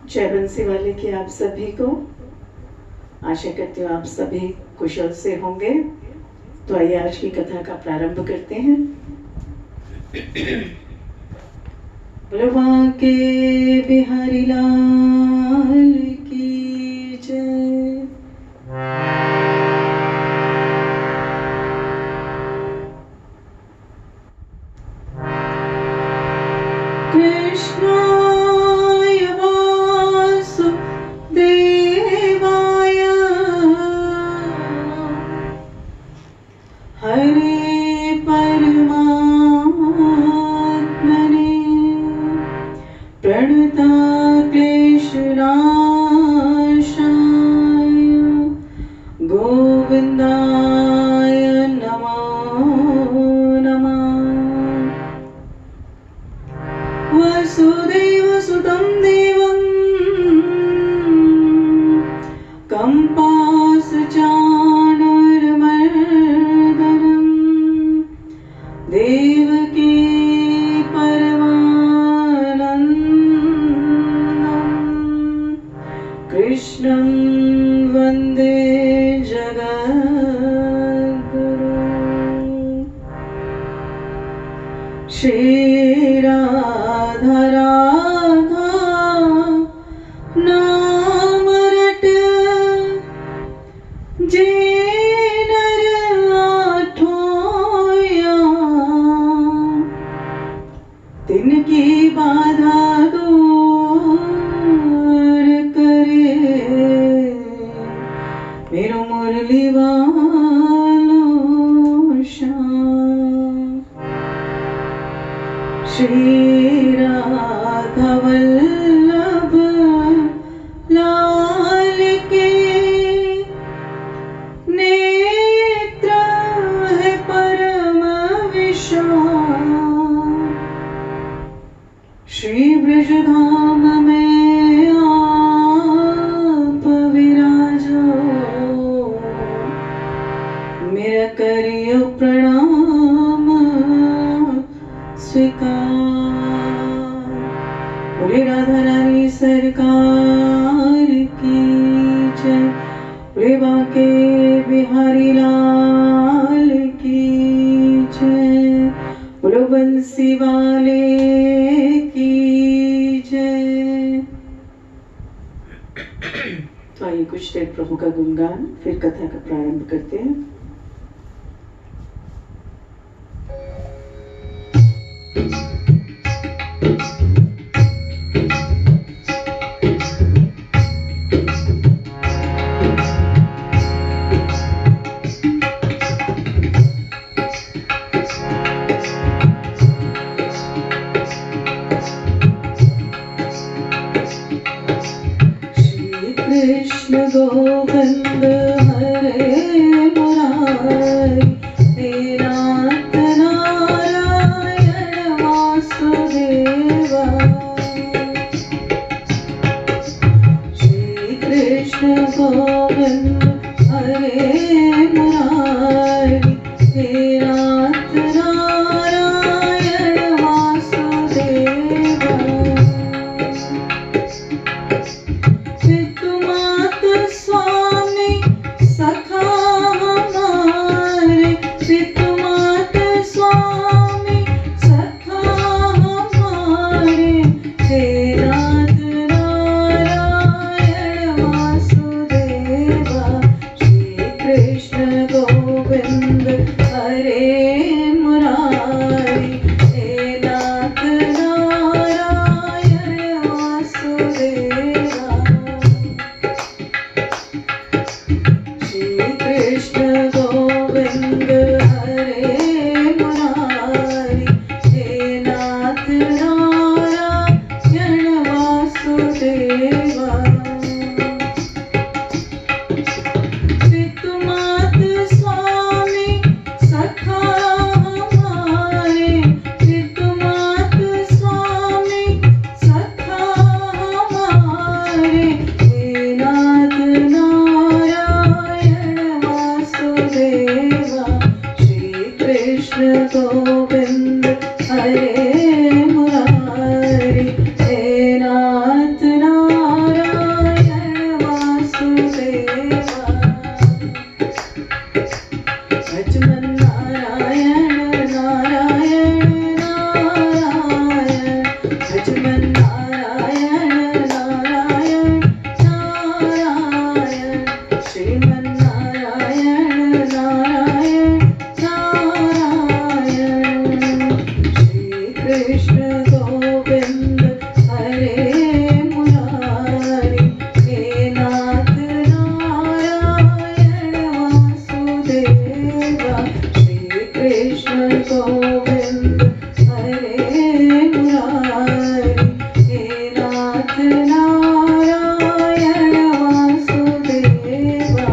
जय बंसी वाले की आप सभी को। आशा करती हूँ आप सभी कुशल से होंगे। तो आइए आज की कथा का प्रारंभ करते हैं। बोलो के बिहारी लाल की जय। कृष्णाय वासुदेवाय हरे परमात्मने प्रणता क्लेशनाशाय गोविन्दाय नमो नमः। वसुदेवसुतं देवं कंपासचाणूरमर्दनं देवकी परमानन्दं कृष्णं वन्दे जगद्गुरुं। श्रीराधा राधा नाम रट जे नर आठोया तिनकी बाधा दूर करे मेरो मुरली वालो श्याम। श्री राधा वल्लभ लाल के नेत्र है परम विशाल। श्री ब्रजधाम में आप विराजो मेरा करियो प्रणाम स्वीकार। बोले राधा रानी सरकार की जय। बोले बाके बिहारी लाल की जय। बोलो बंसी वाले की जय। तो आइए कुछ देर प्रभु का गुणगान फिर कथा का प्रारंभ करते हैं। कृष्ण गोविंद हरे मुरारी हे नाथ नारायण वासुदेवा। श्री कृष्ण गोविंद हरे मुरारी हे नाथ नारायण वासुदेवा। स्वामी सखा हमारे पितुमात स्वामी सखा हमारे हे नाथ नारायण वासुदेवा। श्री कृष्ण कृष्ण गोविंद हरे मुरारी, हे नाथ नारायण वासुदेवा। श्री कृष्ण गोविंद हरे मुरारी, हे नाथ नारायण वासुदेवा।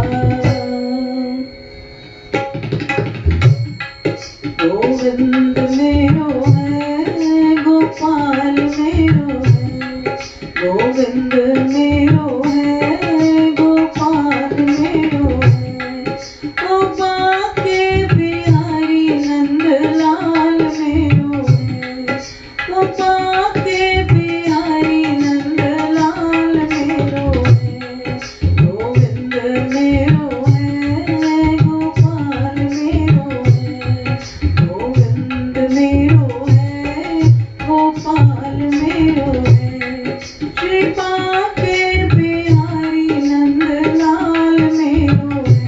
गोविंद मेरो है, गोपाल मेरो है, गोविंद मेरो है, गोपाल मेरो है, गोपा के बिहारी नंदलाल मेरो है, गोपा के बिहारी नंदलाल मेरो है। गोविंद मेरो है, गोपाल मेरो है, गोविंद मेरो है, गोपाल मेरो है, कृपा के बिहारी नंदलाल मेरो है,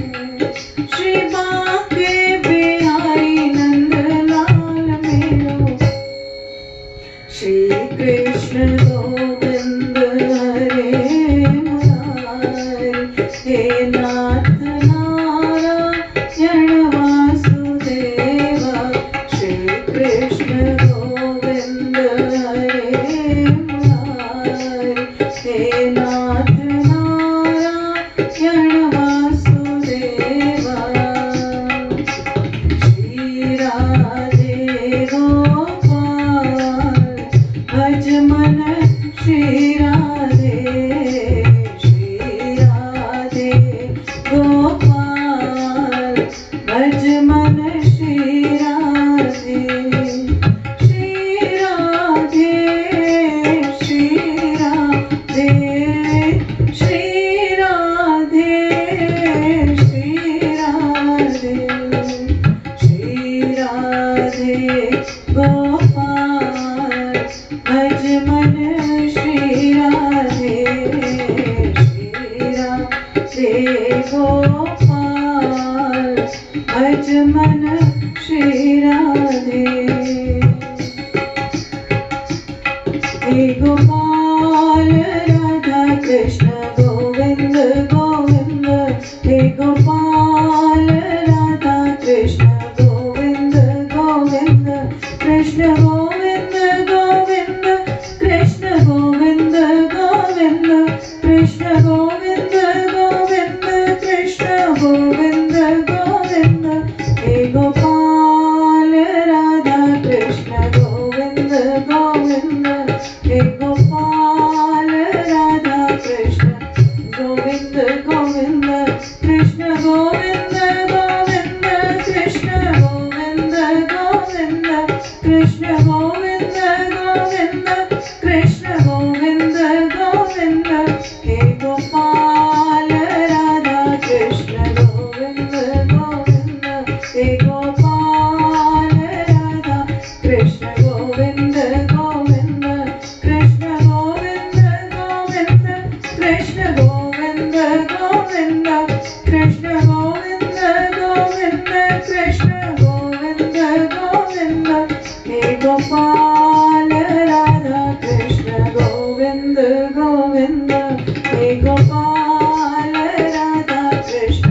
कृपा के बिहारी नंदलाल मेरो है। श्री कृष्ण गोविंद हरे मुरारी, हे नाथ नारायण वासुदेवा। श्री कृष्ण गोविंद हरे मुरारी, हे नाथ नारायण वासुदेवा। श्री राधे गोपाल भज मन, श्री राधे, श्री राधे गोपाल भज मन, श्री राधे, श्री राधे, श्री राधे, श्री राधे, श्री राधे, श्री राधे गोपाल भज मन, श्री राधे, श्री राधे गोपाल भज मन, श्री राधे। हे गोपाल राधा कृष्ण गोविंद गोविंद, हे गोपाल राधा कृष्ण गोविंद गोविंद, कृष्ण गोविंद गोविंद, कृष्ण गोविंद गोविंद, कृष्ण गोविंद गोविंद, कृष्ण गोविंद गोविंद। हे गोपाल राधा कृष्ण गोविंद गोविंद, हे गोपाल राधा कृष्ण गोविंद गोविंद, कृष्ण गोविंद गोविंद, कृष्ण गोविंद गोविंद, कृष्ण गोविंद गोविंद, कृष्ण गोविंद गोविंद। हे गोपाल राधा कृष्ण गोविंद गोविंद, हे गोपाल राधा कृष्ण गोविंद गोविंद, कृष्ण गोविंद गोविंद, कृष्ण गोविंद गोविंद, कृष्ण गोविंद गोविंद, कृष्ण गोविंद गोविंद। हे गोपाल राधा कृष्ण गोविंद गोविंद, हे गोपाल राधा कृष्ण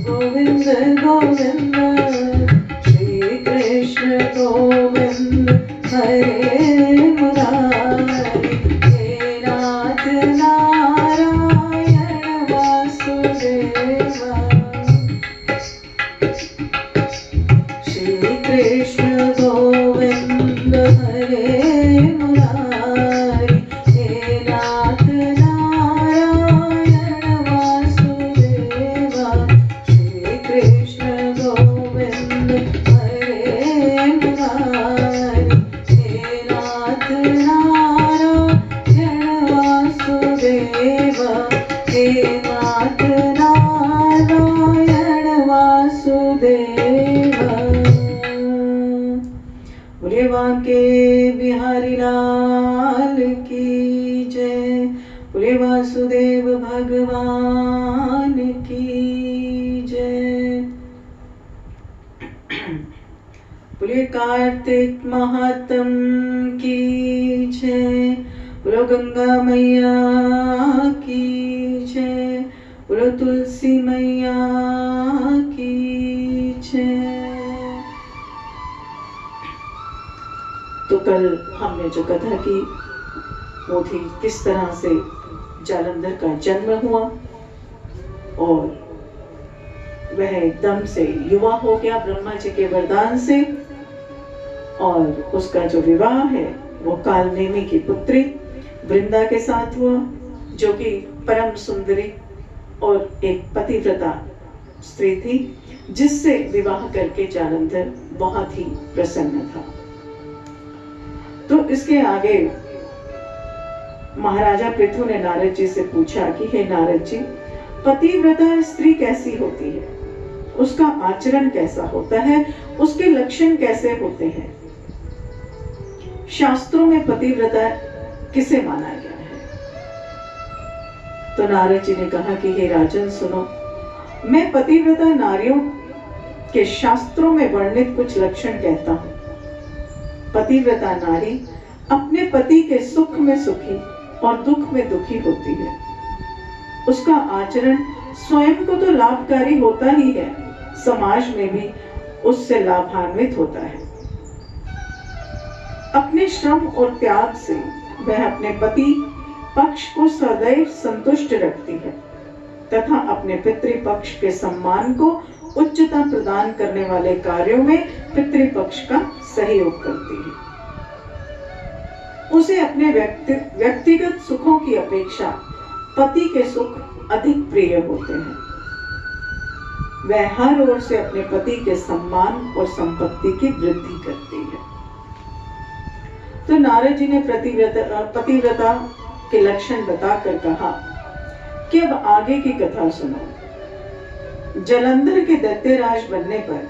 गोविंद गोविंद। श्री कृष्ण गोविंद हरे मुरारी, हे नाथ नारायण वासुदेवा। श्री कृष्ण गोविंद हरे मुरारी, हे नाथ नारायण वासुदेवा। श्री कृष्ण गोविंद हरे मुरारी, हे नाथ नारायण वासुदेवा, हे नाथ नारायण वासुदेवा। बोले बांके बिहारी लाल की जय, बोले वासुदेव भगवान की जय। बोले कार्तिक महात्म की जय। बोलो गंगा मैया की जय। बोलो तुलसी मैया की जय। तो कल हमने जो कथा की वो थी किस तरह से जालंधर का जन्म हुआ और वह एकदम से युवा हो गया ब्रह्मा जी के वरदान से, और उसका जो विवाह है वो कालनेमी की पुत्री वृंदा के साथ हुआ, जो कि परम सुंदरी और एक पतिव्रता स्त्री थी, जिससे विवाह करके जालंधर बहुत ही प्रसन्न था। तो इसके आगे महाराजा पृथु ने नारद जी से पूछा कि हे नारद जी, पतिव्रता स्त्री कैसी होती है, उसका आचरण कैसा होता है, उसके लक्षण कैसे होते हैं? शास्त्रों में पतिव्रता किसे माना गया है? तो नारद जी ने कहा कि हे राजन सुनो, मैं पतिव्रता नारियों के शास्त्रों में वर्णित कुछ लक्षण कहता हूं। पतिव्रता नारी अपने पति के सुख में सुखी और दुख में दुखी होती है। उसका आचरण स्वयं को तो लाभकारी होता ही है, समाज में भी उससे लाभान्वित होता है। अपने श्रम और त्याग से वह अपने पति पक्ष को सदैव संतुष्ट रखती है तथा अपने पितृपक्ष के सम्मान को उच्चता प्रदान करने वाले कार्यों में पितृपक्ष का सहयोग करती है। उसे अपने व्यक्तिगत सुखों की अपेक्षा पति के सुख अधिक प्रिय होते हैं। वह हर ओर से अपने पति के सम्मान और संपत्ति की वृद्धि करती है। तो नारद जी ने पतिव्रता के लक्षण बताकर कहा कि अब आगे की कथा सुनो। जालंधर के दैत्यराज बनने पर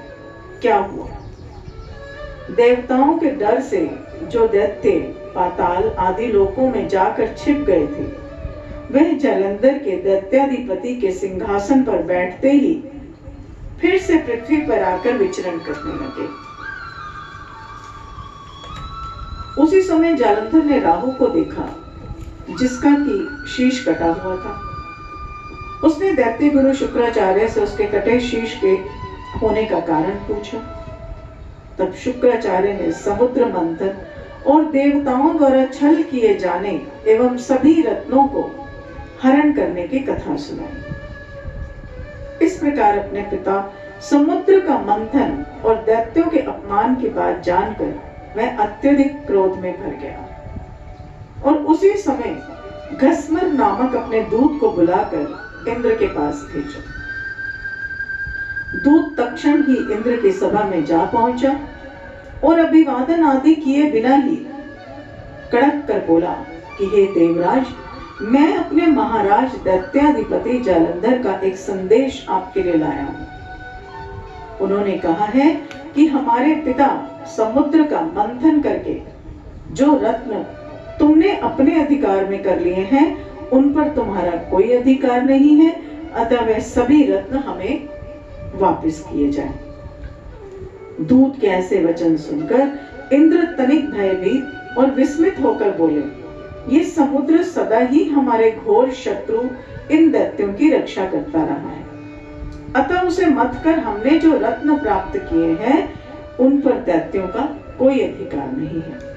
क्या हुआ? देवताओं के डर से जो दैत्य पाताल आदि लोकों में जाकर छिप गए थे, वह जालंधर के दैत्याधिपति के सिंहासन पर बैठते ही फिर से पृथ्वी पर आकर विचरण करने लगे। उसी समय जालंधर ने राहु को देखा, जिसका कि शीश कटा हुआ था। उसने दैत्य गुरु शुक्राचार्य से उसके कटे शीश के होने का कारण पूछा। तब शुक्राचार्य ने समुद्र मंथन और देवताओं द्वारा छल किए जाने एवं सभी रत्नों को हरण करने की कथा सुनाई। इस प्रकार अपने पिता समुद्र का मंथन और दैत्यों के अपमान की बात जानकर वह अत्यधिक क्रोध में भर गया और उसी समय घस्मर नामक अपने दूत को बुलाकर इंद्र के पास भेजा। दूत तत्क्षण ही इंद्र की सभा में जा पहुंचा और अभिवादन आदि किए बिना ही कड़क कर बोला कि हे देवराज, मैं अपने महाराज दैत्याधिपति जालंधर का एक संदेश आपके लिए लाया हूं। उन्होंने कहा है कि हमारे पिता समुद्र का मंथन करके जो रत्न तुमने अपने अधिकार में कर लिए हैं, उन पर तुम्हारा कोई अधिकार नहीं है, अतः वे सभी रत्न हमें वापस किए जाएं। दूत के ऐसे वचन सुनकर इंद्र तनिक भयभीत और विस्मित होकर बोले, ये समुद्र सदा ही हमारे घोर शत्रु इन दैत्यों की रक्षा करता रहा है, अतः उसे मत कर हमने जो रत्न प्राप्त किए हैं उन पर दैत्यों का कोई अधिकार नहीं है।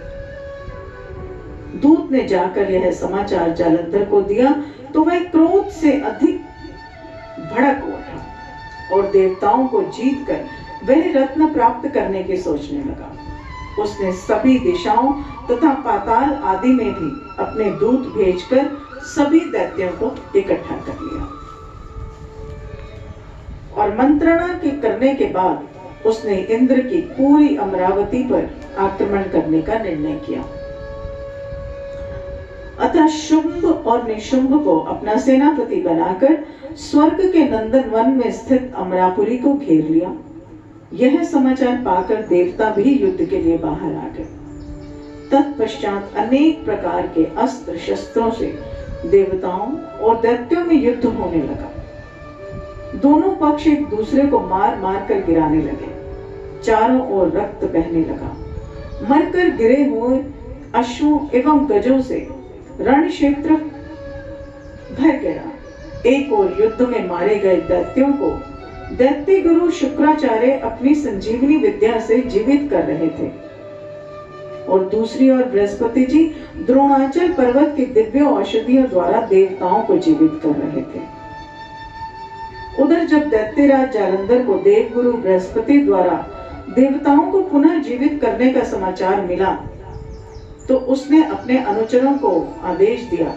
दूत ने जाकर यह समाचार जालंधर को दिया तो वह क्रोध से अधिक भड़क उठा और देवताओं को जीतकर वह रत्न प्राप्त करने की सोचने लगा। उसने सभी दिशाओं तथा पाताल आदि में भी अपने दूत भेजकर सभी दैत्यों को इकट्ठा कर लिया और मंत्रणा के करने के बाद उसने इंद्र की पूरी अमरावती पर आक्रमण करने का निर्णय किया। अतः शुंभ और निशुंभ को अपना सेनापति बनाकर स्वर्ग के नंदन वन में स्थित अमरापुरी को घेर लिया। यह समाचार पाकर देवता भी युद्ध के लिए बाहर आ गए। तत्पश्चात अनेक प्रकार के अस्त्र शस्त्रों से देवताओं और दैत्यों में युद्ध होने लगा। दोनों पक्ष एक दूसरे को मार मार कर गिराने लगे। चारों ओर रक्त बहने लगा। मरकर गिरे हुए अश्वों एवं गजों से रण क्षेत्र भर गया। एक और युद्ध में मारे गए दैत्यों को दैत्य गुरु शुक्राचार्य अपनी संजीवनी विद्या से जीवित कर रहे थे और दूसरी ओर बृहस्पति जी द्रोणाचल पर्वत की दिव्य औषधियों द्वारा देवताओं को जीवित कर रहे थे। उधर जब दैत्यराज जालंधर को देवगुरु बृहस्पति द्वारा देवताओं को पुनः जीवित करने का समाचार मिला तो उसने अपने अनुचरों को आदेश दिया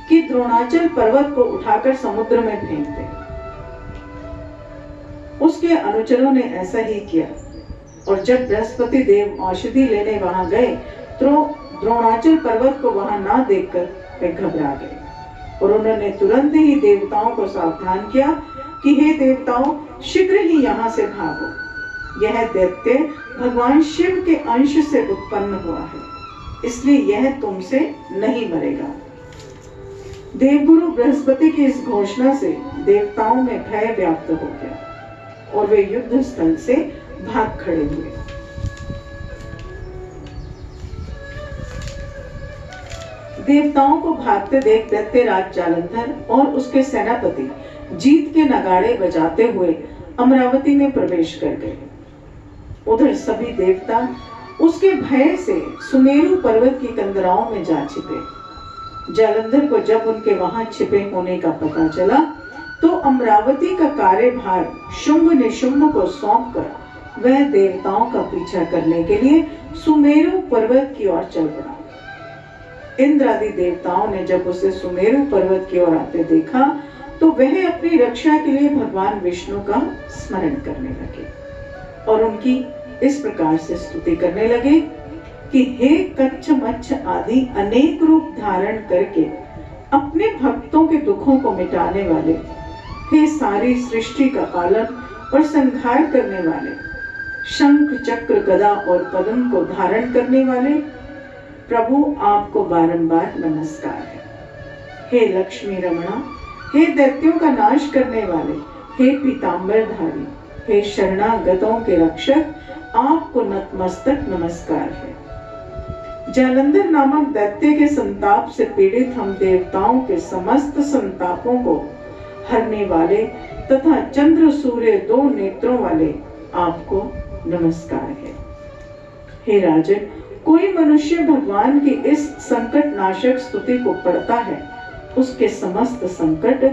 कि द्रोणाचल पर्वत को उठाकर समुद्र में फेंक दे। उसके अनुचरों ने ऐसा ही किया और जब बृहस्पति देव औषधि लेने वहां गए तो द्रोणाचल पर्वत को वहां ना देखकर वे घबरा गए और उन्होंने तुरंत ही देवताओं को सावधान किया कि हे देवताओं, शीघ्र ही यहाँ से भागो। यह दैत्य भगवान शिव के अंश से उत्पन्न हुआ है, इसलिए यह तुमसे नहीं मरेगा। देवगुरु बृहस्पति की इस घोषणा से देवताओं में भय व्याप्त हो गया और वे युद्ध स्थल से भाग खड़े हुए। देवताओं को भागते देख दैत्यराज जालंधर और उसके सेनापति जीत के नगाड़े बजाते हुए अमरावती में प्रवेश कर गए। उधर सभी देवता उसके भय से सुमेरु पर्वत की कंदराओं में जा छिपे। जालंधर को जब उनके वहां छिपे होने का पता चला तो अमरावती का कार्यभार शुंभ निशुंभ को सौंपकर वह देवताओं का पीछा करने के लिए सुमेरु पर्वत की ओर चल पड़ा। इंद्र आदि देवताओं ने जब उसे सुमेरु पर्वत की ओर आते देखा तो वह अपनी रक्षा के लिए भगवान विष्णु का स्मरण करने लगे और उनकी इस प्रकार से स्तुति करने लगे कि हे कच्छ मच्छ आदि अनेक रूप धारण करके अपने भक्तों के दुखों को मिटाने वाले, हे सारी सृष्टि का पालन और संहार करने वाले, शंख चक्र गदा और पद्म को धारण करने वाले प्रभु, आपको बारंबार नमस्कार है। हे लक्ष्मी रमणा, हे दैत्यों का नाश करने वाले, हे पीतांबरधारी, हे शरणागतों के रक्षक, आपको नतमस्तक नमस्कार है। जालंधर नामक दैत्य के संताप से पीड़ित हम देवताओं के समस्त संतापों को हरने वाले तथा चंद्र सूर्य दो नेत्रों वाले आपको नमस्कार है। हे राजन, कोई मनुष्य भगवान की इस संकट नाशक स्तुति को पढ़ता है, उसके समस्त संकट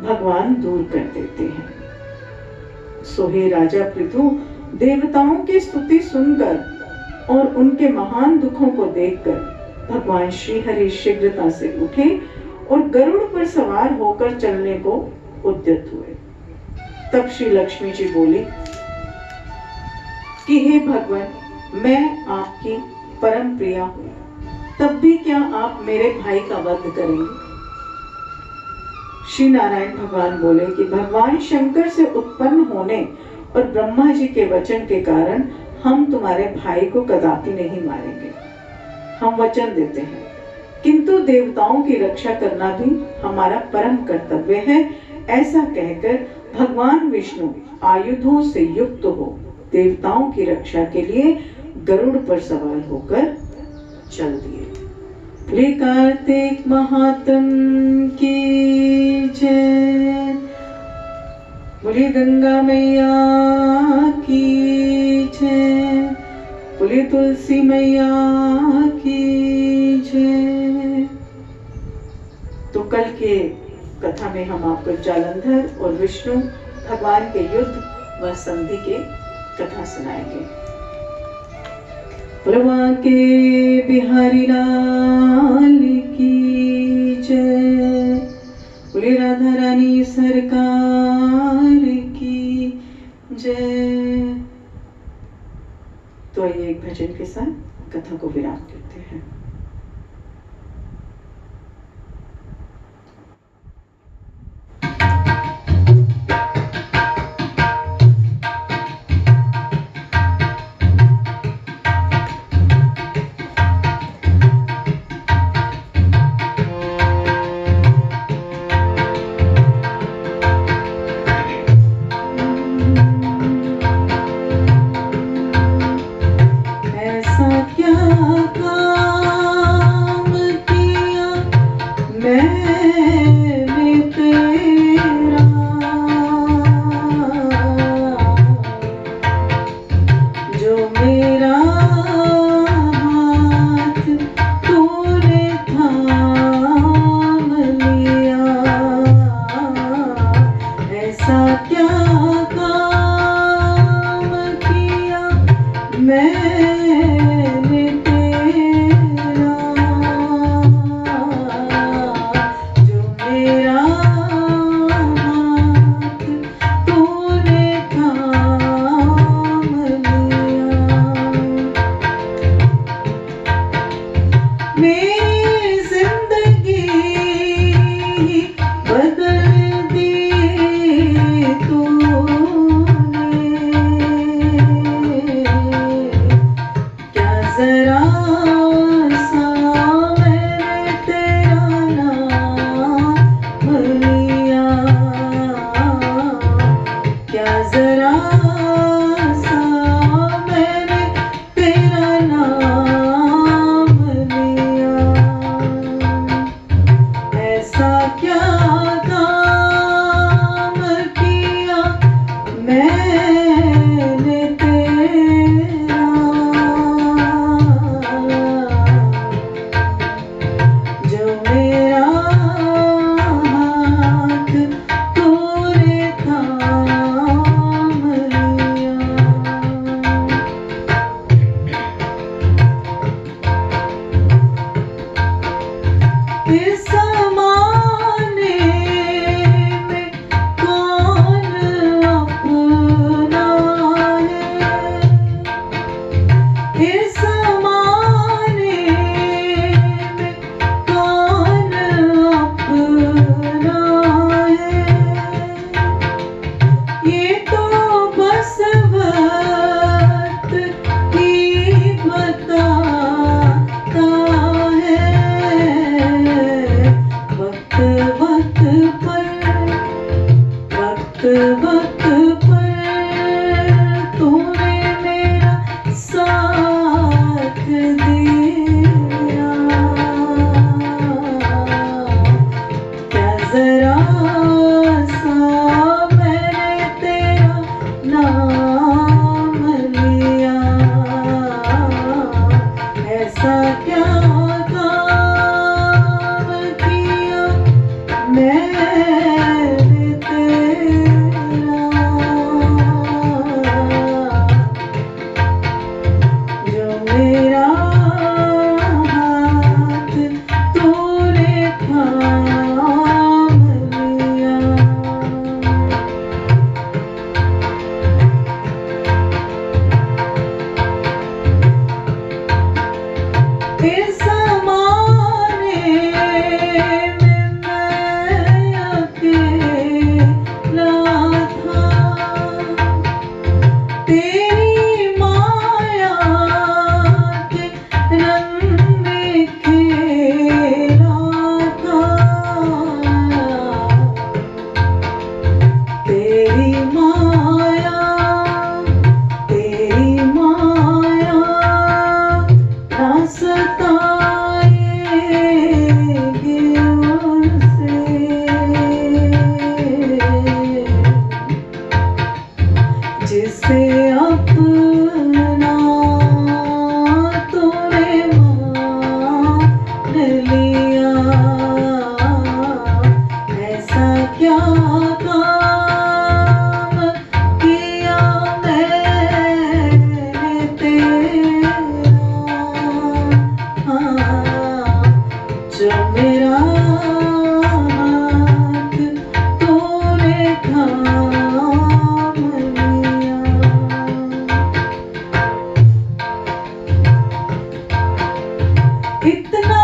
भगवान दूर कर देते हैं। सो हे राजा पृथु, देवताओं की स्तुति सुनकर और उनके महान दुखों को देखकर भगवान श्री हरि शीघ्रता से उठे और गरुड़ पर सवार होकर चलने को उद्यत हुए। तब श्री लक्ष्मी जी बोली कि हे भगवान, मैं आपकी परम प्रिया हूँ, तब भी क्या आप मेरे भाई का वध करेंगे? श्री नारायण भगवान बोले कि भगवान शंकर से उत्पन्न होने और ब्रह्मा जी के वचन के कारण हम तुम्हारे भाई को कदापि नहीं मारेंगे। हम वचन देते हैं, किंतु देवताओं की रक्षा करना भी हमारा परम कर्तव्य है। ऐसा कहकर भगवान विष्णु आयुधों से युक्त हो देवताओं की रक्षा के लिए गरुड़ पर सवार होकर चल दिए। बोले कार्तिक महात्म की जय, बोले गंगा मैया की जय, बोले तुलसी मैया की जय। तो कल के कथा में हम आपको जालंधर और विष्णु भगवान के युद्ध व संधि के कथा सुनाएंगे। प्रभा के बिहारी लाल की जय, बोले राधा रानी सरकार की जय। तो आइए एक भजन के साथ कथा को विराम देते हैं। मेरी जिंदगी बदल दी तूने। क्या जरा सा मैंने तेरा नाम लिया, क्या जरा सा मैंने तेरा नाम लिया। ऐसा क्या काम किया मैंने तेरा, जो मेरा हाथ तूने थाम लिया। इस ज़माने में कौन अपना है, इस ज़माने में कौन अपना है। ये तो बस वक्त ही बताता है। वक्त वक्त पर तूने मेरा साथ दिया। क्या जरा सा मैंने तेरा नाम लिया, ऐसा क्या काम किया मैंने तेरा, जो मेरा हाथ तूने थाम लिया। इस ज़माने में मैं अकेला था, तेरी माया के रंग में खेला था। तेरी माया ना सताएगी उसे, जिसे अपना तूने मान लिया। ऐसा क्या काम किया मैंने तेरा, जो मेरा हाथ तूने थाम लिया। इतना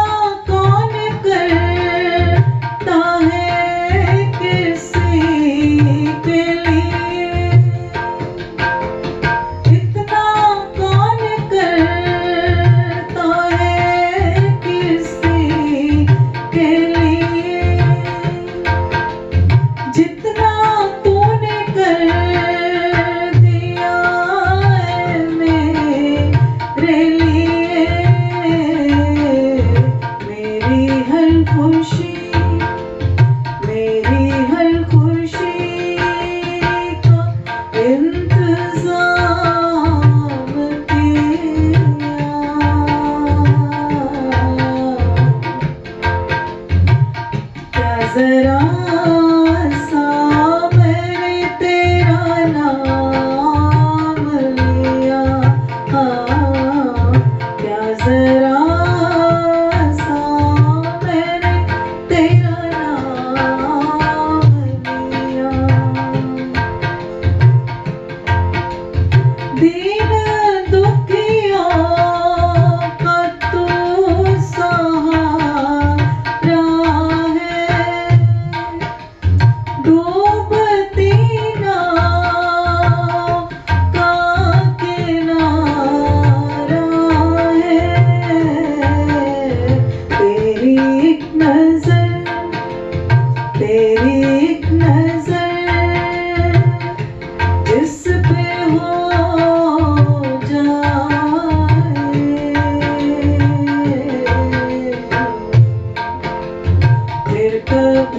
कौन करता है किसी के लिए, इतना कौन करता है किसी के लिए, जितना तूने कर दिया है मेरे लिए। मेरी हर खुशी का इंतजाम किया। क्या जरा सा मैंने तेरा नाम लिया, क्या जरा सा मैंने तेरा नाम लिया। दीन दुखियों का तू सहारा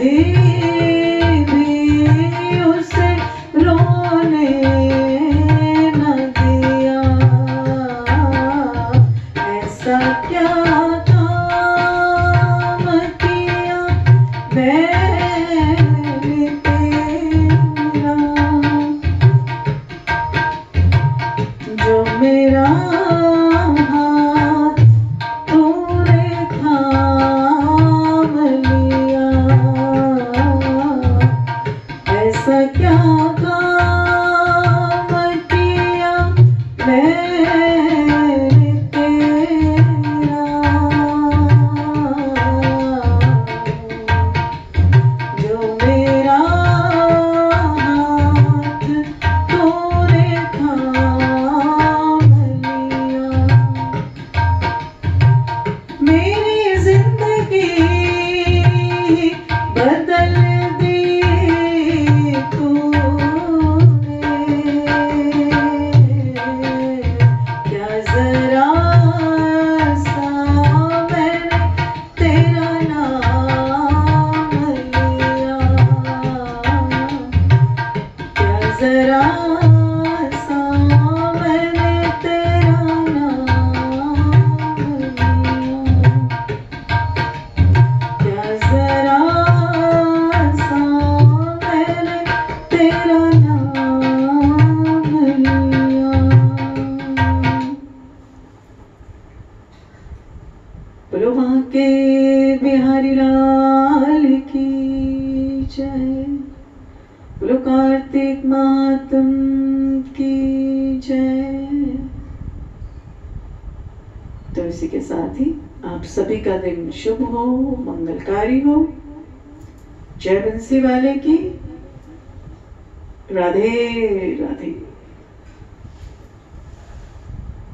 कभी भी उसे रोने न दिया। ऐसा क्या काम किया मैंने तेरा, जो मेरा हाथ तूने थाम लिया। ऐसा क्या काम किया मैंने तेरा, जो मेरा हाथ तूने थाम लिया। मेरी जिंदगी बदल दी तूने, क्या जरा सा मैंने तेरा नाम लिया। क्या जरा सा मैंने तेरा नाम लिया। क्या जरा सा मैंने तेरा नाम लिया। बोलो वहाँ के बिहारी लाल की जय, बोलो कार्तिक महात्म की जय। तो इसी के साथ ही आप सभी का दिन शुभ हो, मंगलकारी हो। जय बंसी वाले की। राधे राधे।